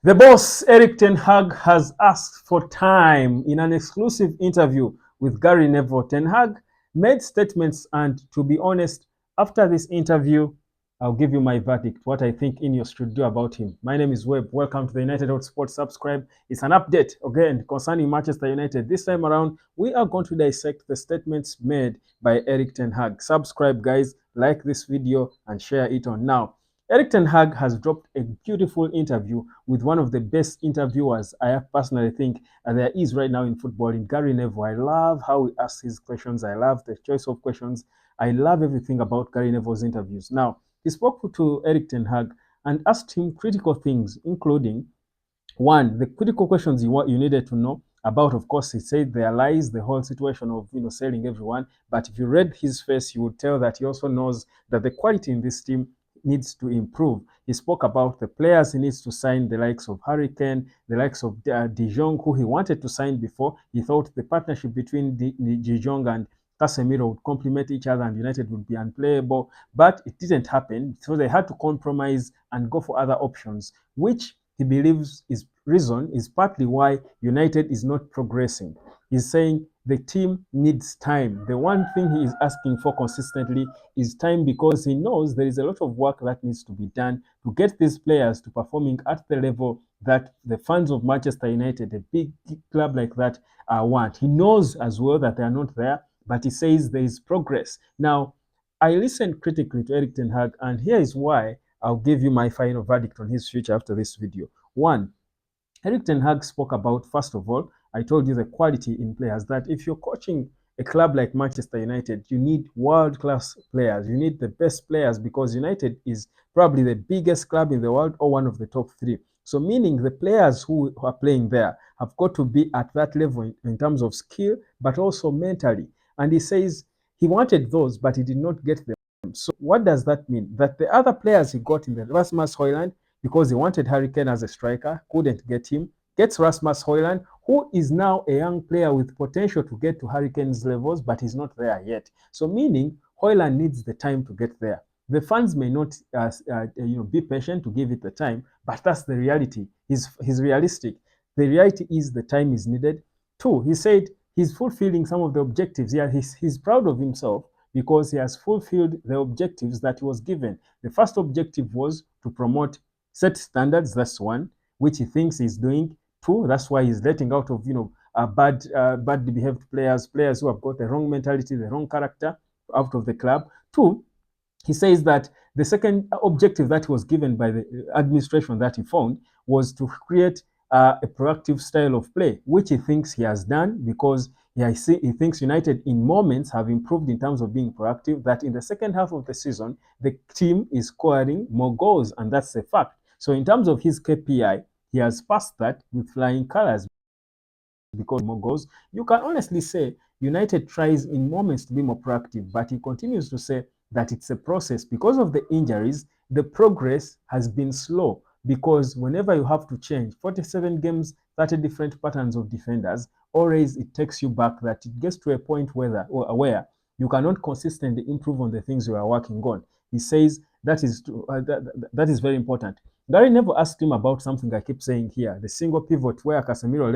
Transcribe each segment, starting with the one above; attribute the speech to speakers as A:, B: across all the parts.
A: The boss, Erik Ten Hag, has asked for time in an exclusive interview with Gary Neville. Ten Hag made statements, and to be honest, after this interview, I'll give you my verdict, what I think Ineos should do about him. My name is Webb. Welcome to the United Hot Sports. Subscribe. It's an update, again, concerning Manchester United. This time around, we are going to dissect the statements made by Erik Ten Hag. Subscribe, guys, like this video, and share it on now. Erik Ten Hag has dropped a beautiful interview with one of the best interviewers I personally think there is right now in football, in Gary Neville. I love how he asks his questions. I love the choice of questions. I love everything about Gary Neville's interviews. Now, he spoke to Erik Ten Hag and asked him critical things, including one, the critical questions you needed to know about. Of course, he said there lies the whole situation of selling everyone. But if you read his face, you would tell that he also knows that the quality in this team needs to improve. He spoke about the players he needs to sign, the likes of Harry Kane, the likes of De Jong, who he wanted to sign before. He thought the partnership between De Jong and Casemiro would complement each other and United would be unplayable, but it didn't happen. So they had to compromise and go for other options, which he believes is reason is partly why United is not progressing. He's saying the team needs time. The one thing he is asking for consistently is time, because he knows there is a lot of work that needs to be done to get these players to performing at the level that the fans of Manchester United, a big club like that, want. He knows as well that they are not there, but he says there is progress. Now, I listened critically to Erik Ten Hag, and here is why I'll give you my final verdict on his future after this video. One, Erik Ten Hag spoke about, first of all, I told you the quality in players, that if you're coaching a club like Manchester United, you need world-class players. You need the best players, because United is probably the biggest club in the world, or one of the top three. So meaning the players who are playing there have got to be at that level in terms of skill, but also mentally. And he says he wanted those, but he did not get them. So what does that mean? That the other players he got in the Rasmus Højlund, because he wanted Harry Kane as a striker, couldn't get him, gets Rasmus Højlund, who is now a young player with potential to get to Harry Kane's levels, but he's not there yet. So meaning Højlund needs the time to get there. The fans may not be patient to give it the time, but that's the reality. He's realistic. The reality is the time is needed. Two, he said he's fulfilling some of the objectives. Yeah, he's proud of himself because he has fulfilled the objectives that he was given. The first objective was to promote, set standards. That's one, which he thinks he's doing. Two, that's why he's letting out of bad behaved players who have got the wrong mentality, the wrong character out of the club. Two, he says that the second objective that was given by the administration that he found was to create a proactive style of play, which he thinks he has done, because he thinks United in moments have improved in terms of being proactive, that in the second half of the season, the team is scoring more goals, and that's a fact. So in terms of his KPI, he has passed that with flying colors, because more goals. You can honestly say United tries in moments to be more proactive, but he continues to say that it's a process. Because of the injuries, the progress has been slow, because whenever you have to change 47 games, 30 different patterns of defenders, always it takes you back, that it gets to a point where you cannot consistently improve on the things you are working on. He says that is very important. Gary never asked him about something I keep saying here, the single pivot where Casemiro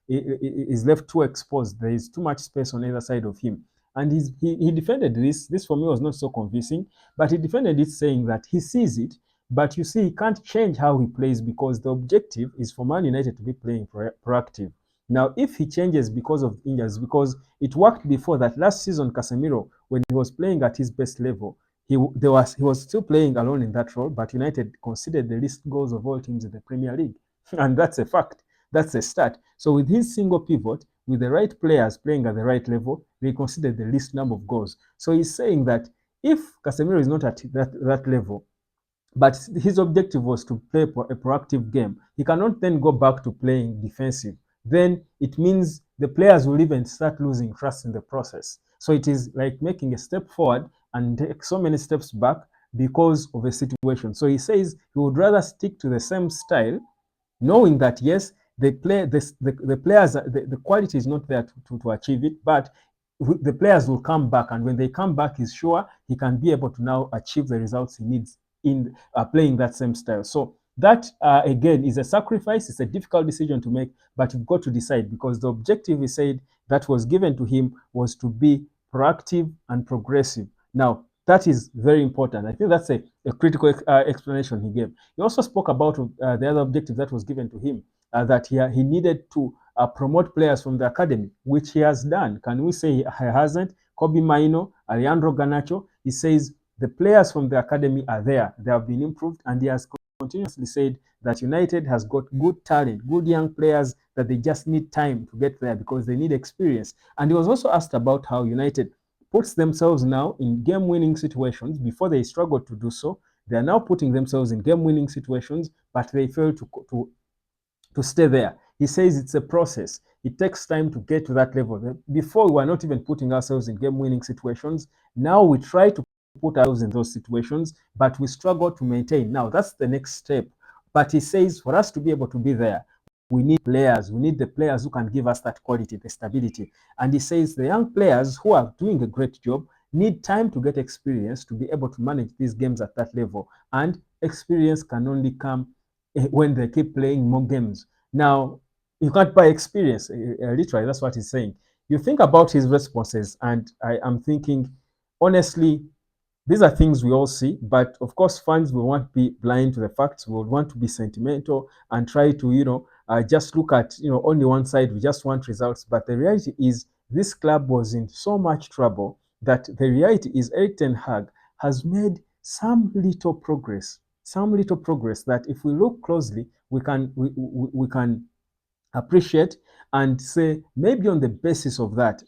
A: is left too exposed. There is too much space on either side of him. And he defended this. This for me was not so convincing, but he defended it, saying that he sees it, but you see, he can't change how he plays, because the objective is for Man United to be playing proactive. Now, if he changes because of injuries, because it worked before that last season, Casemiro, when he was playing at his best level, he was still playing alone in that role, but United conceded the least goals of all teams in the Premier League. And that's a fact. That's a start. So with his single pivot, with the right players playing at the right level, they conceded the least number of goals. So he's saying that if Casemiro is not at that level, but his objective was to play a proactive game, he cannot then go back to playing defensive. Then it means the players will even start losing trust in the process. So it is like making a step forward and take so many steps back because of a situation. So he says he would rather stick to the same style, knowing that yes, the players, the quality is not there to achieve it, but the players will come back, and when they come back, he's sure he can be able to now achieve the results he needs in playing that same style. So That, again, is a sacrifice. It's a difficult decision to make, but you've got to decide, because the objective, he said, that was given to him was to be proactive and progressive. Now, that is very important. I think that's a critical explanation he gave. He also spoke about the other objective that was given to him, that he needed to promote players from the academy, which he has done. Can we say he hasn't? Kobe Maino, Alejandro Garnacho, he says the players from the academy are there. They have been improved, and he has continuously said that United has got good talent, good young players, that they just need time to get there because they need experience. And he was also asked about how United puts themselves now in game-winning situations. Before, they struggled to do so. They are now putting themselves in game-winning situations, but they fail to stay there. He says it's a process. It takes time to get to that level. Before, we were not even putting ourselves in game-winning situations. Now we try to put ourselves in those situations, but we struggle to maintain. Now, that's the next step. But he says for us to be able to be there, we need players. We need the players who can give us that quality, the stability. And he says the young players who are doing a great job need time to get experience to be able to manage these games at that level. And experience can only come when they keep playing more games. Now, you can't buy experience, literally, that's what he's saying. You think about his responses, and I am thinking, honestly, these are things we all see, but of course, fans will want to be blind to the facts. We would want to be sentimental and try to, just look at, only one side. We just want results. But the reality is, this club was in so much trouble that the reality is Erik Ten Hag has made some little progress that if we look closely, we can appreciate and say, maybe on the basis of that,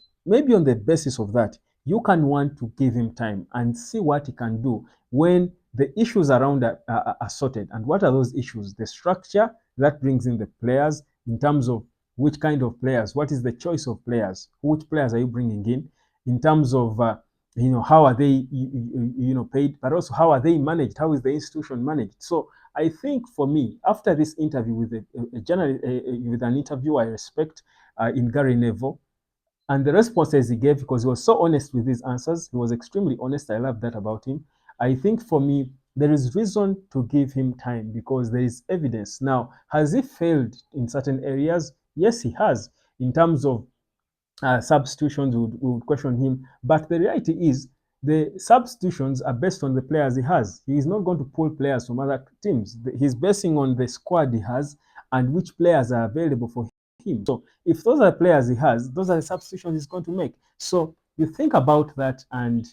A: you can want to give him time and see what he can do when the issues around are sorted. And what are those issues? The structure that brings in the players, in terms of which kind of players, what is the choice of players, which players are you bringing in terms of how are they paid, but also how are they managed, how is the institution managed. So I think for me, after this interview with with an interviewer I respect, in Gary Neville, and the responses he gave, because he was so honest with his answers, he was extremely honest. I love that about him. I think for me, there is reason to give him time because there is evidence. Now, has he failed in certain areas? Yes, he has. In terms of substitutions, would question him. But the reality is, the substitutions are based on the players he has. He is not going to pull players from other teams. He's basing on the squad he has and which players are available for him. So if those are the players he has, those are the substitutions he's going to make. So you think about that and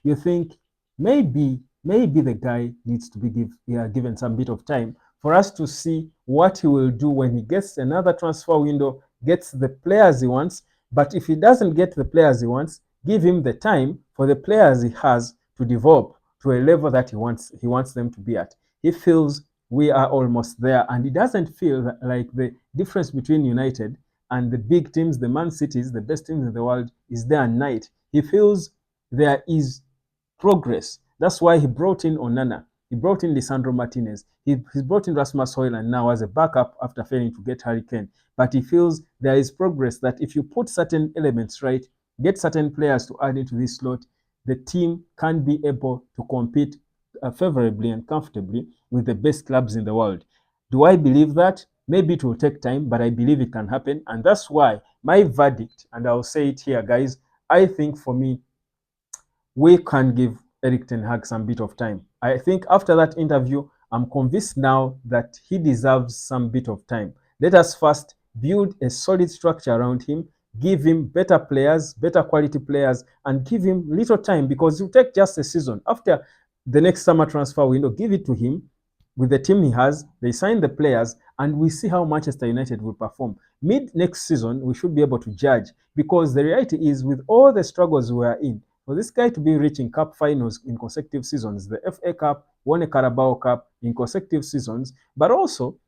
A: you think maybe the guy needs to be given some bit of time for us to see what he will do when he gets another transfer window, gets the players he wants. But if he doesn't get the players he wants, give him the time for the players he has to develop to a level that he wants them to be at. He feels we are almost there, and he doesn't feel like the difference between United and the big teams, the Man Cities, the best teams in the world, is there and night. He feels there is progress. That's why he brought in Onana. He brought in Lisandro Martinez. He's brought in Rasmus Højlund now as a backup after failing to get Harry Kane. But he feels there is progress, that if you put certain elements right, get certain players to add into this slot, the team can be able to compete favorably and comfortably with the best clubs in the world. Do I believe that? Maybe it will take time, but I believe it can happen. And that's why my verdict, and I'll say it here, guys, I think for me, we can give Erik Ten Hag some bit of time. I think after that interview, I'm convinced now that he deserves some bit of time. Let us first build a solid structure around him, give him better players, better quality players, and give him little time, because it will take just a season. After the next summer transfer window, give it to him with the team he has. They sign the players, and we see how Manchester United will perform. Mid next season, we should be able to judge, because the reality is, with all the struggles we are in, for this guy to be reaching cup finals in consecutive seasons, the FA Cup, won a Carabao Cup in consecutive seasons, but also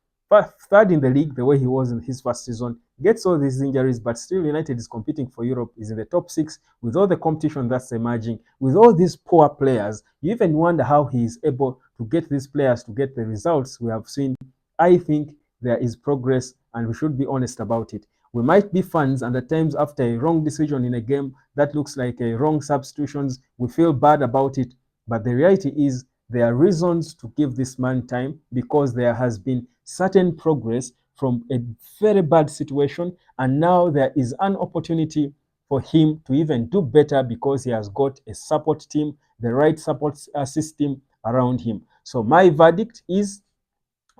A: third in the league the way he was in his first season, gets all these injuries, but still United is competing for Europe, is in the top six with all the competition that's emerging, with all these poor players. You even wonder how he is able to get these players to get the results we have seen. I think there is progress, and we should be honest about it. We might be fans, and at times after a wrong decision in a game that looks like a wrong substitutions, we feel bad about it. But the reality is, there are reasons to give this man time because there has been certain progress from a very bad situation, and now there is an opportunity for him to even do better because he has got a support team, the right support system around him. So my verdict is,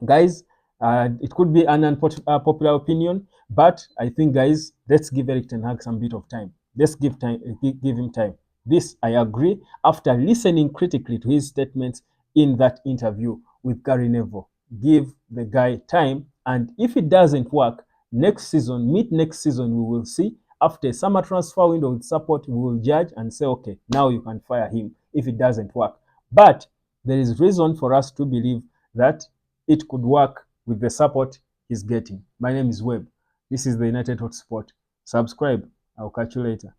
A: guys, it could be an unpopular opinion, but I think, guys, let's give Erik Ten Hag some bit of time. Let's give him time. This I agree after listening critically to his statements in that interview with Gary Neville. Give the guy time, and if it doesn't work next season, mid next season, we will see. After summer transfer window with support, we will judge and say, okay, now you can fire him if it doesn't work. But there is reason for us to believe that it could work with the support he's getting. My name is Webb. This is the United Hotspot. Subscribe. I'll catch you later.